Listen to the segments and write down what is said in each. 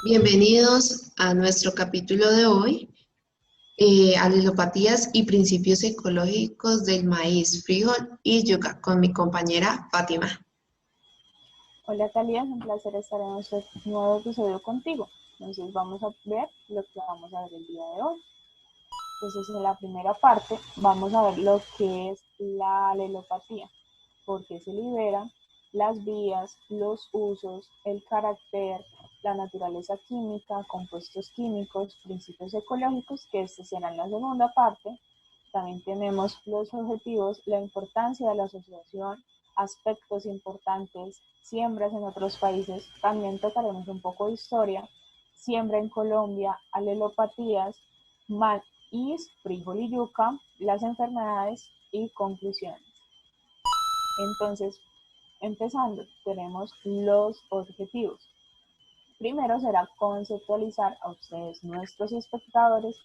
Bienvenidos a nuestro capítulo de hoy, alelopatías y principios ecológicos del maíz, frijol y yuca, con mi compañera Fátima. Hola Talía, es un placer estar en nuestro nuevo episodio contigo. Entonces vamos a ver lo que vamos a ver el día de hoy. Entonces en la primera parte vamos a ver lo que es la alelopatía, por qué se libera, las vías, los usos, el carácter, la naturaleza química, compuestos químicos, principios ecológicos, que este será en la segunda parte. También tenemos los objetivos, la importancia de la asociación, aspectos importantes, siembras en otros países. También tocaremos un poco de historia, siembra en Colombia, alelopatías, maíz, frijol y yuca, las enfermedades y conclusiones. Entonces, empezando, tenemos los objetivos. Primero será conceptualizar a ustedes, nuestros espectadores,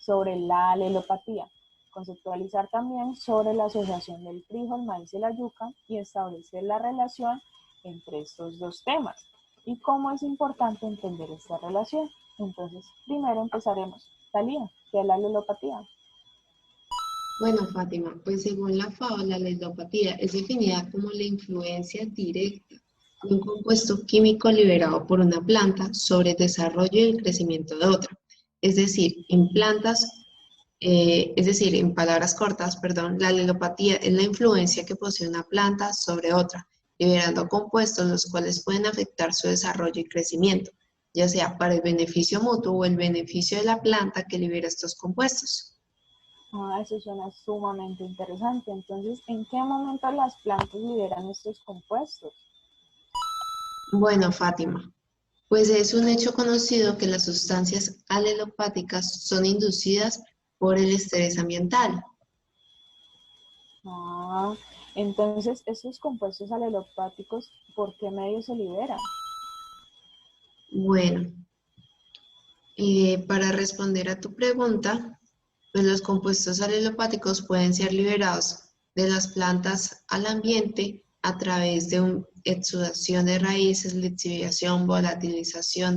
sobre la alelopatía, conceptualizar también sobre la asociación del frijol, maíz y la yuca y establecer la relación entre estos dos temas y cómo es importante entender esta relación. Entonces, primero empezaremos. Talía, ¿qué es la alelopatía? Bueno, Fátima, pues según la FAO, la alelopatía es definida como la influencia directa de un compuesto químico liberado por una planta sobre el desarrollo y el crecimiento de otra. Es decir, en plantas en palabras cortas, perdón, la alelopatía es la influencia que posee una planta sobre otra, liberando compuestos los cuales pueden afectar su desarrollo y crecimiento, ya sea para el beneficio mutuo o el beneficio de la planta que libera estos compuestos. Eso suena sumamente interesante. Entonces, ¿en qué momento las plantas liberan estos compuestos? Bueno, Fátima, pues es un hecho conocido que las sustancias alelopáticas son inducidas por el estrés ambiental. Ah, entonces, estos compuestos alelopáticos, ¿por qué medio se liberan? Bueno, para responder a tu pregunta, pues los compuestos alelopáticos pueden ser liberados de las plantas al ambiente a través de exudación de raíces, lixiviación, volatilización,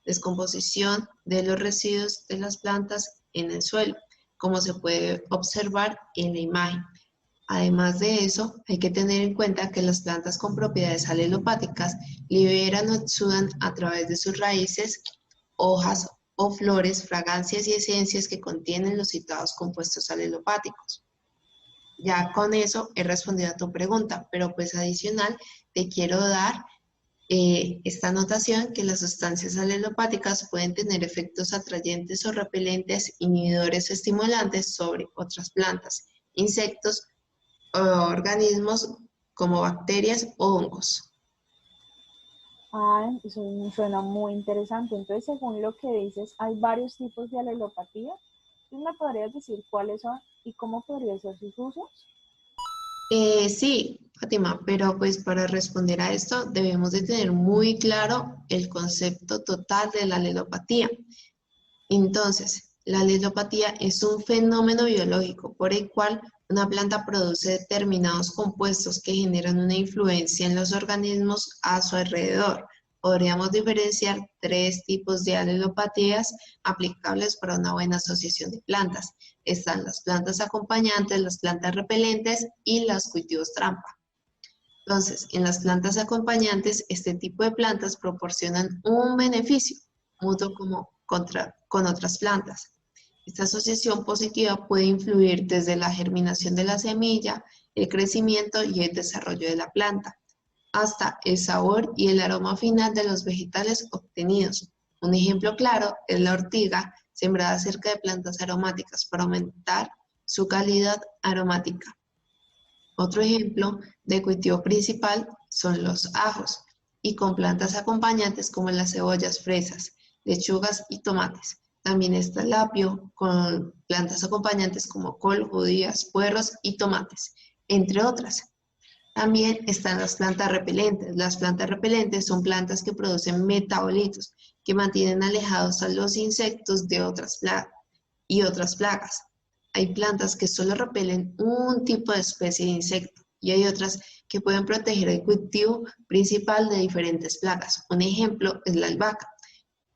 descomposición de los residuos de las plantas en el suelo, como se puede observar en la imagen. Además de eso, hay que tener en cuenta que las plantas con propiedades alelopáticas liberan o exudan a través de sus raíces, hojas o flores, fragancias y esencias que contienen los citados compuestos alelopáticos. Ya con eso he respondido a tu pregunta, pero pues adicional te quiero dar esta anotación que las sustancias alelopáticas pueden tener efectos atrayentes o repelentes, inhibidores o estimulantes sobre otras plantas, insectos o organismos como bacterias o hongos. Eso suena muy interesante. Entonces, según lo que dices, hay varios tipos de alelopatía. ¿Tú me podrías decir cuáles son y cómo podrían ser sus usos? Sí, Fátima, pero pues para responder a esto debemos de tener muy claro el concepto total de la alelopatía. Entonces, la alelopatía es un fenómeno biológico por el cual una planta produce determinados compuestos que generan una influencia en los organismos a su alrededor. Podríamos diferenciar tres tipos de alelopatías aplicables para una buena asociación de plantas. Están las plantas acompañantes, las plantas repelentes y los cultivos trampa. Entonces, en las plantas acompañantes, este tipo de plantas proporcionan un beneficio mutuo con otras plantas. Esta asociación positiva puede influir desde la germinación de la semilla, el crecimiento y el desarrollo de la planta, hasta el sabor y el aroma final de los vegetales obtenidos. Un ejemplo claro es la ortiga, sembrada cerca de plantas aromáticas para aumentar su calidad aromática. Otro ejemplo de cultivo principal son los ajos y con plantas acompañantes como las cebollas, fresas, lechugas y tomates. También está el apio con plantas acompañantes como col, judías, puerros y tomates, entre otras. También están las plantas repelentes. Las plantas repelentes son plantas que producen metabolitos que mantienen alejados a los insectos de otras plagas y otras plagas. Hay plantas que solo repelen un tipo de especie de insecto y hay otras que pueden proteger el cultivo principal de diferentes plagas. Un ejemplo es la albahaca.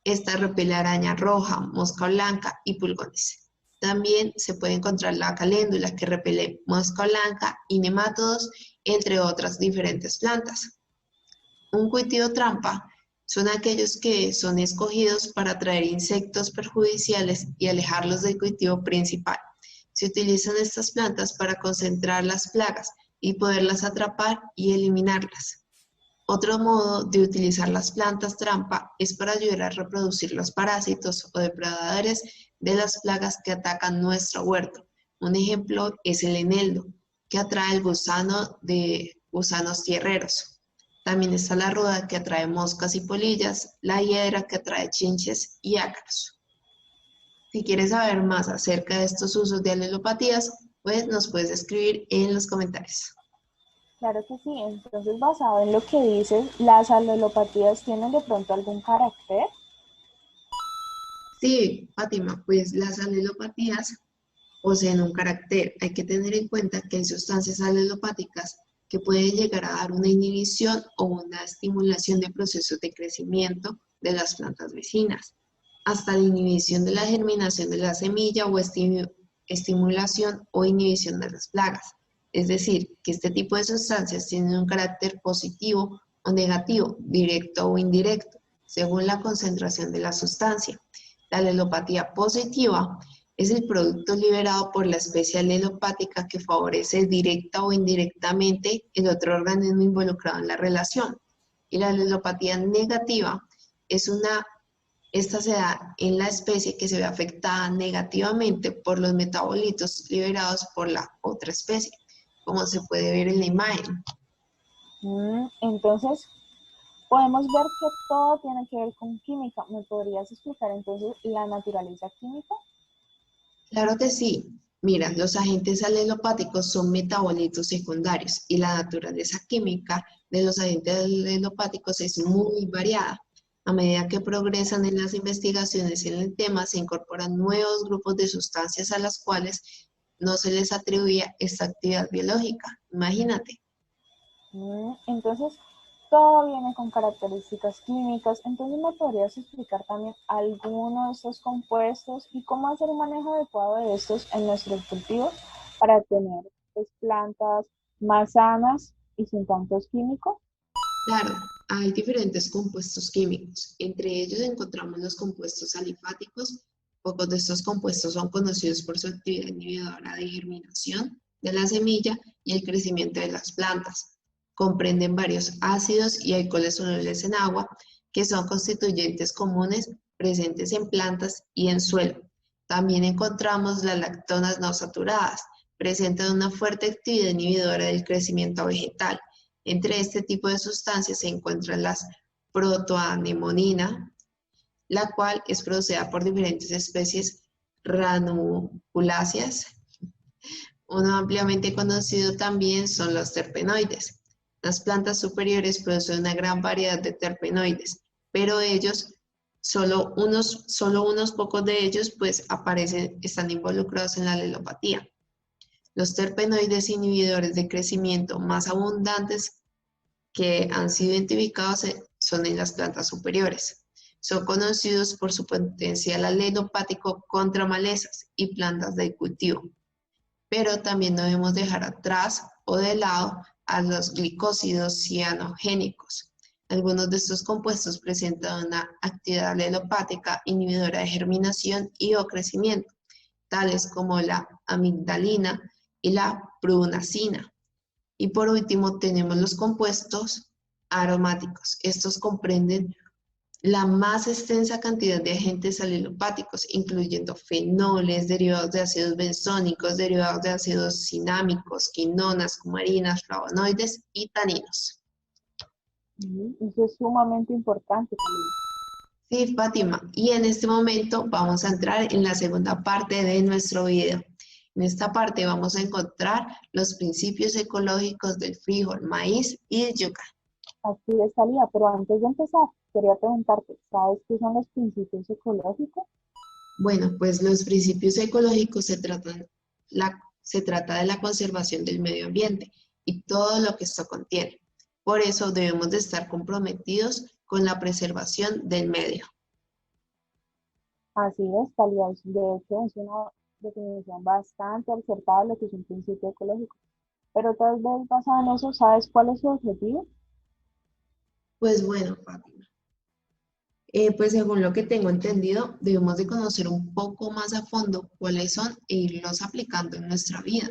Esta repele araña roja, mosca blanca y pulgones. También se puede encontrar la caléndula que repele mosca blanca y nemátodos, entre otras diferentes plantas. Un cultivo trampa son aquellos que son escogidos para atraer insectos perjudiciales y alejarlos del cultivo principal. Se utilizan estas plantas para concentrar las plagas y poderlas atrapar y eliminarlas. Otro modo de utilizar las plantas trampa es para ayudar a reproducir los parásitos o depredadores de las plagas que atacan nuestro huerto. Un ejemplo es el eneldo, que atrae el gusano de gusanos tierreros. También está la ruda, que atrae moscas y polillas, la hiedra, que atrae chinches y ácaros. Si quieres saber más acerca de estos usos de alelopatías, pues nos puedes escribir en los comentarios. Claro que sí, entonces basado en lo que dices, ¿las alelopatías tienen de pronto algún carácter? Sí, Fátima, pues las alelopatías poseen un carácter. Hay que tener en cuenta que hay sustancias alelopáticas que pueden llegar a dar una inhibición o una estimulación de procesos de crecimiento de las plantas vecinas, hasta la inhibición de la germinación de la semilla o estimulación o inhibición de las plagas. Es decir, que este tipo de sustancias tienen un carácter positivo o negativo, directo o indirecto, según la concentración de la sustancia. La alelopatía positiva es el producto liberado por la especie alelopática que favorece directa o indirectamente el otro organismo involucrado en la relación. Y la alelopatía negativa esta se da en la especie que se ve afectada negativamente por los metabolitos liberados por la otra especie, como se puede ver en la imagen. Entonces, podemos ver que todo tiene que ver con química. ¿Me podrías explicar entonces la naturaleza química? Claro que sí. Mira, los agentes alelopáticos son metabolitos secundarios y la naturaleza química de los agentes alelopáticos es muy variada. A medida que progresan en las investigaciones en el tema, se incorporan nuevos grupos de sustancias a las cuales no se les atribuía esta actividad biológica. Imagínate. Entonces, todo viene con características químicas. Entonces, ¿me podrías explicar también algunos de estos compuestos y cómo hacer un manejo adecuado de estos en nuestros cultivos para tener pues, plantas más sanas y sin tantos químicos? Claro, hay diferentes compuestos químicos. Entre ellos encontramos los compuestos alifáticos. Pocos de estos compuestos son conocidos por su actividad inhibidora de germinación de la semilla y el crecimiento de las plantas. Comprenden varios ácidos y alcoholes solubles en agua, que son constituyentes comunes presentes en plantas y en suelo. También encontramos las lactonas no saturadas, presentan una fuerte actividad inhibidora del crecimiento vegetal. Entre este tipo de sustancias se encuentran las protoanemonina, la cual es producida por diferentes especies ranuculáceas. Uno ampliamente conocido también son los terpenoides. Las plantas superiores producen una gran variedad de terpenoides, pero solo unos pocos de ellos, pues están involucrados en la alelopatía. Los terpenoides inhibidores de crecimiento más abundantes que han sido identificados son en las plantas superiores. Son conocidos por su potencial alelopático contra malezas y plantas del cultivo. Pero también no debemos dejar atrás o de lado a los glicósidos cianogénicos. Algunos de estos compuestos presentan una actividad alelopática inhibidora de germinación y o crecimiento, tales como la amigdalina y la prunacina. Y por último tenemos los compuestos aromáticos. Estos comprenden la más extensa cantidad de agentes alelopáticos, incluyendo fenoles, derivados de ácidos benzónicos, derivados de ácidos cinámicos, quinonas, cumarinas, flavonoides y taninos. Eso es sumamente importante también. Sí, Fátima, y en este momento vamos a entrar en la segunda parte de nuestro video. En esta parte vamos a encontrar los principios ecológicos del frijol, maíz y el yuca. Así es, Talía, pero antes de empezar, quería preguntarte, ¿sabes qué son los principios ecológicos? Bueno, pues los principios ecológicos se trata de la conservación del medio ambiente y todo lo que esto contiene. Por eso debemos de estar comprometidos con la preservación del medio. Así es, Talia, de hecho es una definición bastante acertada de lo que es un principio ecológico. Pero tal vez basado en eso, ¿sabes cuál es su objetivo? Pues bueno, Fátima. Pues según lo que tengo entendido, debemos de conocer un poco más a fondo cuáles son e irlos aplicando en nuestra vida.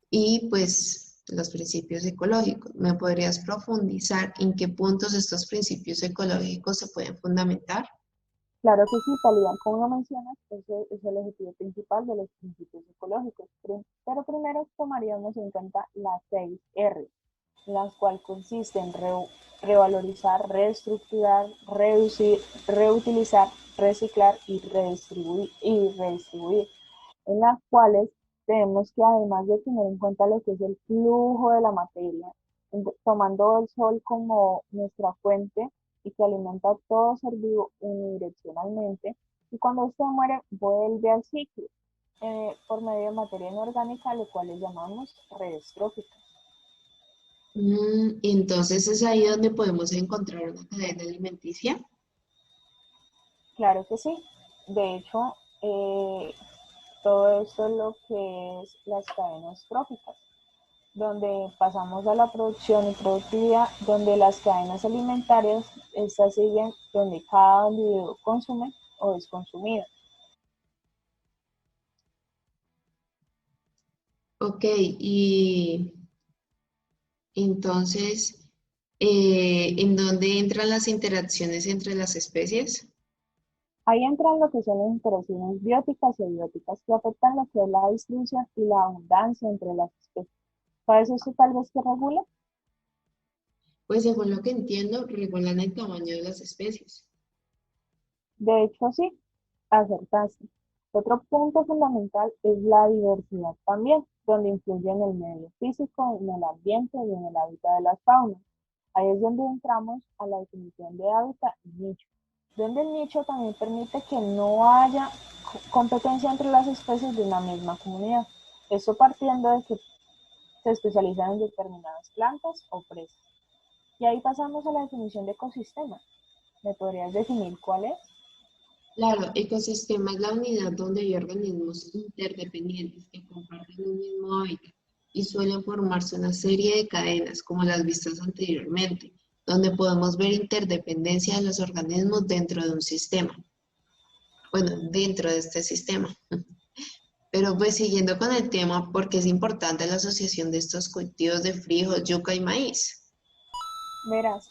Y pues los principios ecológicos. ¿Me podrías profundizar en qué puntos estos principios ecológicos se pueden fundamentar? Claro que sí, Talía, como lo mencionas, ese es el objetivo principal de los principios ecológicos. Pero primero tomaríamos en cuenta las 6 R, las cuales consisten en revalorizar, reestructurar, reducir, reutilizar, reciclar y redistribuir, en las cuales tenemos que, además de tener en cuenta lo que es el flujo de la materia, tomando el sol como nuestra fuente y que alimenta todo ser vivo unidireccionalmente, y cuando éste muere vuelve al ciclo por medio de materia inorgánica, lo cual le llamamos redes tróficas. Entonces es ahí donde podemos encontrar una cadena alimenticia. Claro que sí. De hecho, todo esto es lo que es las cadenas tróficas, donde pasamos a la producción y productividad, donde las cadenas alimentarias, estas siguen donde cada individuo consume o es consumido. Ok, y entonces, ¿en dónde entran las interacciones entre las especies? Ahí entran lo que son las interacciones bióticas y abióticas que afectan lo que es la distribución y la abundancia entre las especies. ¿Sabes eso tal vez que regula? Pues según lo que entiendo, regulan el tamaño de las especies. De hecho, sí, acertaste. Otro punto fundamental es la diversidad también, donde influye en el medio físico, en el ambiente y en el hábitat de las faunas. Ahí es donde entramos a la definición de hábitat y nicho, donde el nicho también permite que no haya competencia entre las especies de una misma comunidad. Esto partiendo de que se especializan en determinadas plantas o presas. Y ahí pasamos a la definición de ecosistema. ¿Me podrías definir cuál es? Claro, ecosistema es la unidad donde hay organismos interdependientes que comparten un mismo hábitat y suelen formarse una serie de cadenas, como las vistas anteriormente, donde podemos ver interdependencia de los organismos dentro de un sistema. Bueno, dentro de este sistema. Pero pues siguiendo con el tema, ¿por qué es importante la asociación de estos cultivos de frijol, yuca y maíz? Verás,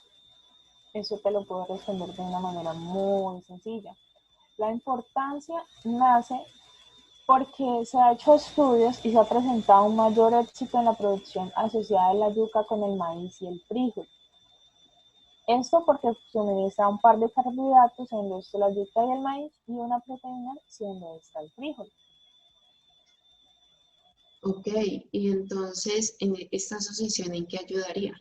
eso te lo puedo responder de una manera muy sencilla. La importancia nace porque se han hecho estudios y se ha presentado un mayor éxito en la producción asociada de la yuca con el maíz y el frijol. Esto porque suministra un par de carbohidratos, siendo esto la yuca y el maíz, y una proteína, siendo esta el frijol. Ok, y entonces, ¿en esta asociación en qué ayudaría?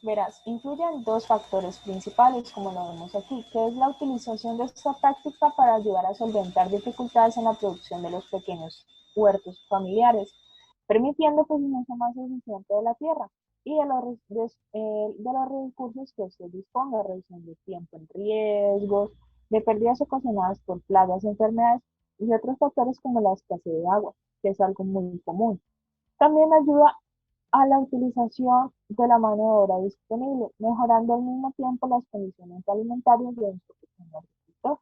Verás, influyen dos factores principales, como lo vemos aquí, que es la utilización de esta práctica para ayudar a solventar dificultades en la producción de los pequeños huertos familiares, permitiendo pues un uso más eficiente de la tierra y de los recursos que se disponga, reduciendo tiempo en riesgos, de pérdidas ocasionadas por plagas, enfermedades y otros factores como la escasez de agua, que es algo muy común. También ayuda a la utilización de la mano de obra disponible, mejorando al mismo tiempo las condiciones alimentarias de nuestro pequeño agricultor.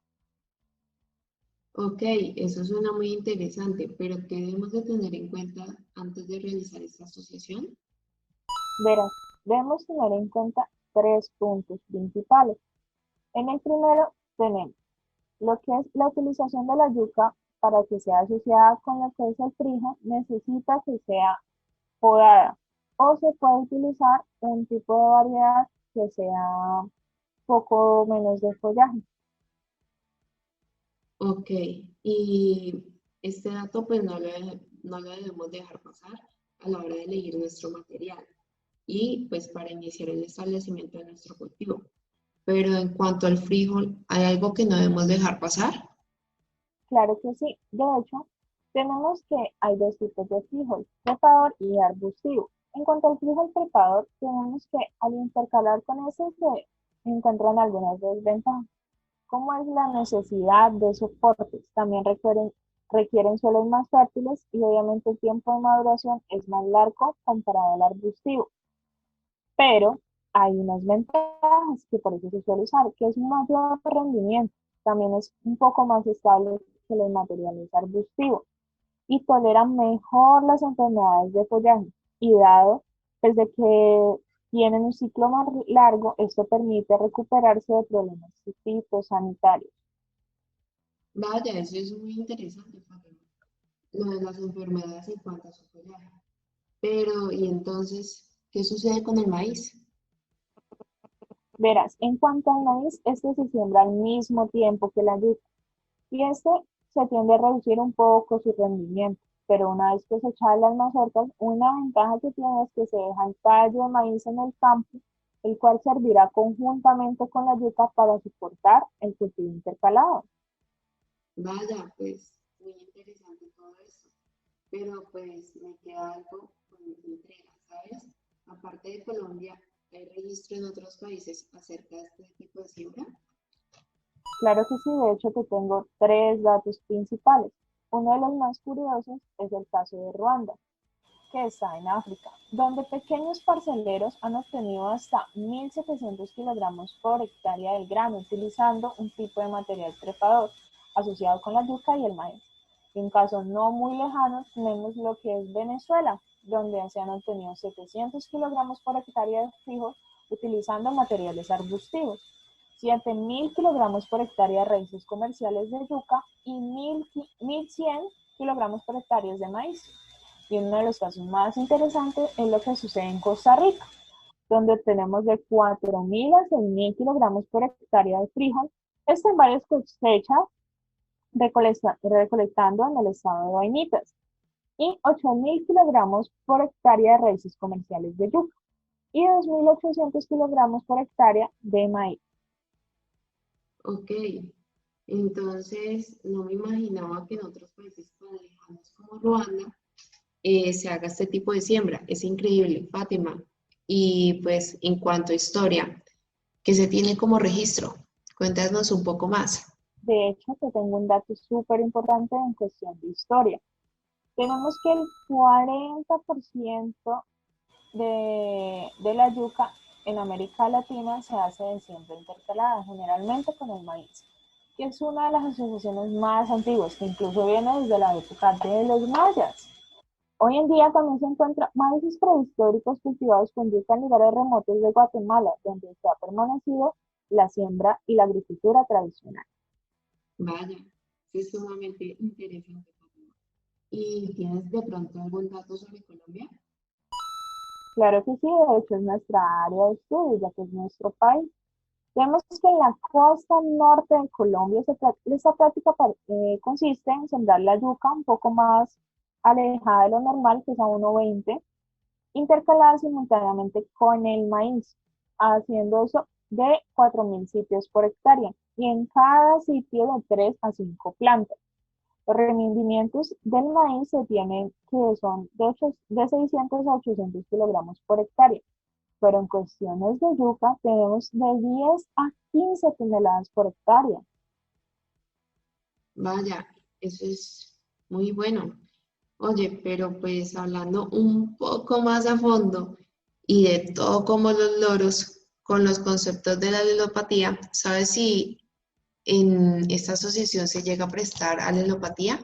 Ok, eso suena muy interesante, pero ¿qué debemos de tener en cuenta antes de realizar esta asociación? Verás, debemos tener en cuenta 3 puntos principales. En el primero tenemos lo que es la utilización de la yuca para que sea asociada con lo que es el frijol, necesita que sea podada o se puede utilizar un tipo de variedad que sea poco menos de follaje. Ok, y este dato pues no lo debemos dejar pasar a la hora de elegir nuestro material y pues para iniciar el establecimiento de nuestro cultivo. Pero en cuanto al frijol, ¿hay algo que no debemos dejar pasar? Claro que sí. De hecho, tenemos que hay dos tipos de frijol, trepador y arbustivo. En cuanto al frijol trepador, tenemos que al intercalar con ese se encuentran algunas desventajas, cómo es la necesidad de soportes. También requieren suelos más fértiles y obviamente el tiempo de maduración es más largo comparado al arbustivo. Pero hay unas ventajas que por eso se suele usar, que es un mayor rendimiento. También es un poco más estable que los materiales arbustivos y tolera mejor las enfermedades de follaje. Y dado desde que tienen un ciclo más largo, esto permite recuperarse de problemas fitosanitarios. Vaya, eso es muy interesante, Fátima. Lo de las enfermedades en cuanto a su follaje. Pero, ¿y entonces qué sucede con el maíz? Verás, en cuanto al maíz, este se siembra al mismo tiempo que la yuca y este se tiende a reducir un poco su rendimiento, pero una vez cosechadas las mazorcas, una ventaja que tiene es que se deja el tallo de maíz en el campo, el cual servirá conjuntamente con la yuca para soportar el cultivo intercalado. Vaya, pues muy interesante todo eso. Pero pues me queda algo con intriga, ¿sabes? Aparte de Colombia, ¿hay registro en otros países acerca de este tipo de siembra? Claro que sí, de hecho te tengo tres datos principales. Uno de los más curiosos es el caso de Ruanda, que está en África, donde pequeños parceleros han obtenido hasta 1.700 kilogramos por hectárea del grano utilizando un tipo de material trepador asociado con la yuca y el maíz. En casos no muy lejanos tenemos lo que es Venezuela, donde se han obtenido 700 kilogramos por hectárea de frijol utilizando materiales arbustivos, 7.000 kilogramos por hectárea de raíces comerciales de yuca y 1.100 kilogramos por hectárea de maíz. Y uno de los casos más interesantes es lo que sucede en Costa Rica, donde tenemos de 4.000 a 6.000 kilogramos por hectárea de frijol. Esto en varias cosechas recolectando en el estado de Vainitas. Y 8.000 kilogramos por hectárea de raíces comerciales de yuca. Y 2.800 kilogramos por hectárea de maíz. Ok, entonces no me imaginaba que en otros países tan lejanos como Ruanda se haga este tipo de siembra. Es increíble, Fátima. Y pues en cuanto a historia, ¿qué se tiene como registro? Cuéntanos un poco más. De hecho, te tengo un dato súper importante en cuestión de historia. Tenemos que el 40% de la yuca en América Latina se hace en siembra intercalada, generalmente con el maíz, que es una de las asociaciones más antiguas, que incluso viene desde la época de los mayas. Hoy en día también se encuentran maíces prehistóricos cultivados con yuca en lugares remotos de Guatemala, donde se ha permanecido la siembra y la agricultura tradicional. Vaya, es sumamente interesante, Fátima. ¿Y tienes de pronto algún dato sobre Colombia? Claro que sí, de hecho es nuestra área de estudio, ya que es nuestro país. Vemos que en la costa norte de Colombia esta práctica consiste en sembrar la yuca un poco más alejada de lo normal, que es a 1,20, intercalada simultáneamente con el maíz, haciendo eso de 4.000 sitios por hectárea y en cada sitio de 3 a 5 plantas. Los rendimientos del maíz se tienen que son de 600 a 800 kilogramos por hectárea, pero en cuestiones de yuca tenemos de 10 a 15 toneladas por hectárea. Vaya, eso es muy bueno. Oye, pero pues hablando un poco más a fondo y de todo como los loros, con los conceptos de la alelopatía, ¿sabes si en esta asociación se llega a prestar alelopatía?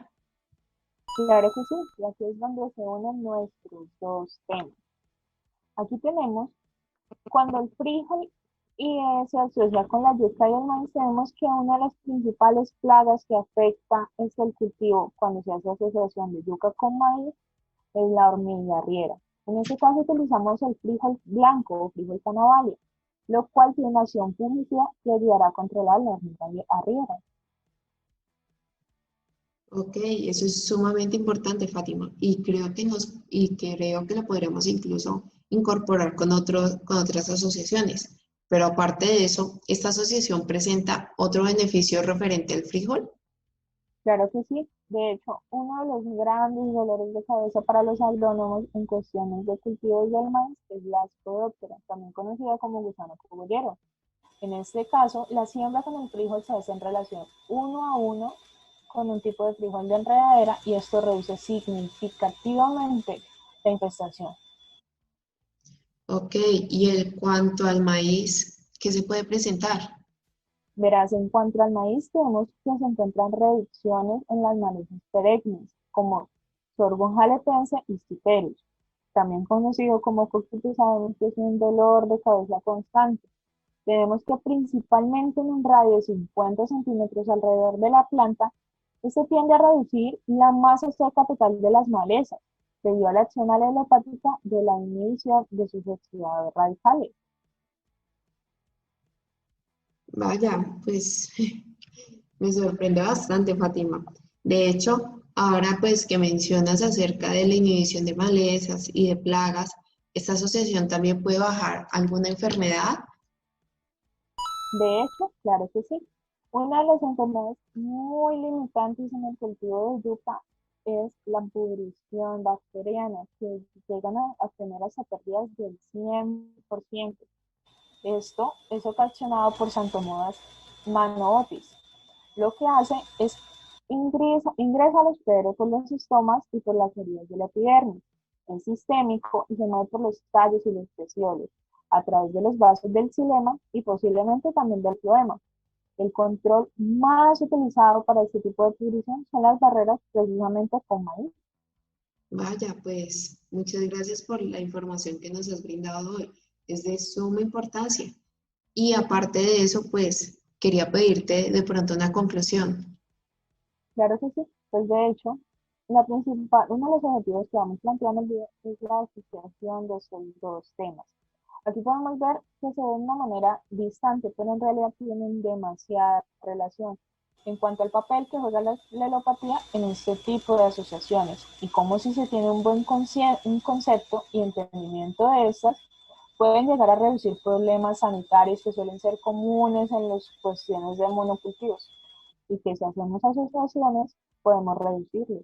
Claro que sí, y aquí es donde se unen nuestros dos temas. Aquí tenemos cuando el frijol se asocia con la yuca y el maíz, tenemos que una de las principales plagas que afecta es el cultivo cuando se hace asociación de yuca con maíz, es la hormiga arriera. En este caso utilizamos el frijol blanco o frijol canavalia, lo cual tiene una acción fungicida que ayudará a controlar la hormiga arriera. Ok, eso es sumamente importante, Fátima, y creo que lo podremos incluso incorporar con otras asociaciones. Pero aparte de eso, ¿esta asociación presenta otro beneficio referente al frijol? Claro que sí. De hecho, uno de los grandes dolores de cabeza para los agrónomos en cuestiones de cultivos del maíz es la espodóptera, también conocida como gusano cogollero. En este caso, la siembra con el frijol se hace en relación 1 a 1 con un tipo de frijol de enredadera y esto reduce significativamente la infestación. Ok, y en cuanto al maíz, ¿qué se puede presentar? Verás, en cuanto al maíz, tenemos que se encuentran reducciones en las malezas perennes, como sorgo jalepense y ciperus, también conocido como coquito, sabemos que es un dolor de cabeza constante. Tenemos que principalmente en un radio de 50 centímetros alrededor de la planta, este tiende a reducir la masa seca total de las malezas, debido a la acción alelopática de la inhibición de sus oxidadores radicales. Vaya, pues me sorprende bastante, Fátima. De hecho, ahora pues que mencionas acerca de la inhibición de malezas y de plagas, ¿esta asociación también puede bajar alguna enfermedad? De hecho, claro que sí. Una de las enfermedades muy limitantes en el cultivo de yuca es la pudrición bacteriana, que llegan a tener hasta pérdidas del 100%. Esto es ocasionado por Xanthomonas manobotis. Lo que hace es ingresa a los pedros por los estomas y por las heridas de la epidermis. Es sistémico y se mueve por los tallos y los pecíolos, a través de los vasos del xilema y posiblemente también del floema. El control más utilizado para este tipo de pudrición son las barreras precisamente con maíz. Vaya, pues muchas gracias por la información que nos has brindado hoy. Es de suma importancia. Y aparte de eso, pues quería pedirte de pronto una conclusión. Claro que sí, pues de hecho, la principal, uno de los objetivos que vamos planteando el día es la asociación de estos dos temas. Aquí podemos ver que se ve de una manera distante, pero en realidad tienen demasiada relación en cuanto al papel que juega la alopatía en este tipo de asociaciones y cómo si se tiene un buen un concepto y entendimiento de estas, pueden llegar a reducir problemas sanitarios que suelen ser comunes en las cuestiones de monocultivos y que si hacemos asociaciones podemos reducirlos.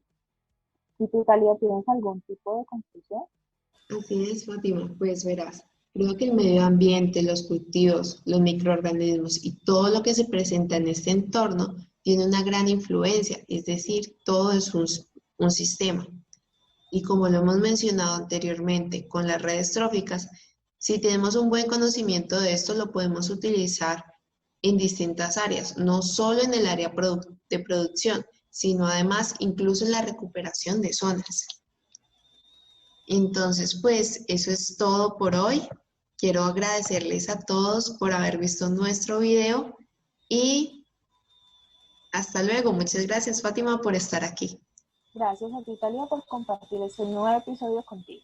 ¿Y tú, Talia, tienes algún tipo de conclusión? Así es, Fátima, pues verás, creo que el medio ambiente, los cultivos, los microorganismos y todo lo que se presenta en este entorno tiene una gran influencia, es decir, todo es un sistema. Y como lo hemos mencionado anteriormente con las redes tróficas, si tenemos un buen conocimiento de esto, lo podemos utilizar en distintas áreas, no solo en el área de producción, sino además incluso en la recuperación de zonas. Entonces, pues eso es todo por hoy. Quiero agradecerles a todos por haber visto nuestro video y hasta luego. Muchas gracias, Fátima, por estar aquí. Gracias a ti, Talia, por compartir este nuevo episodio contigo.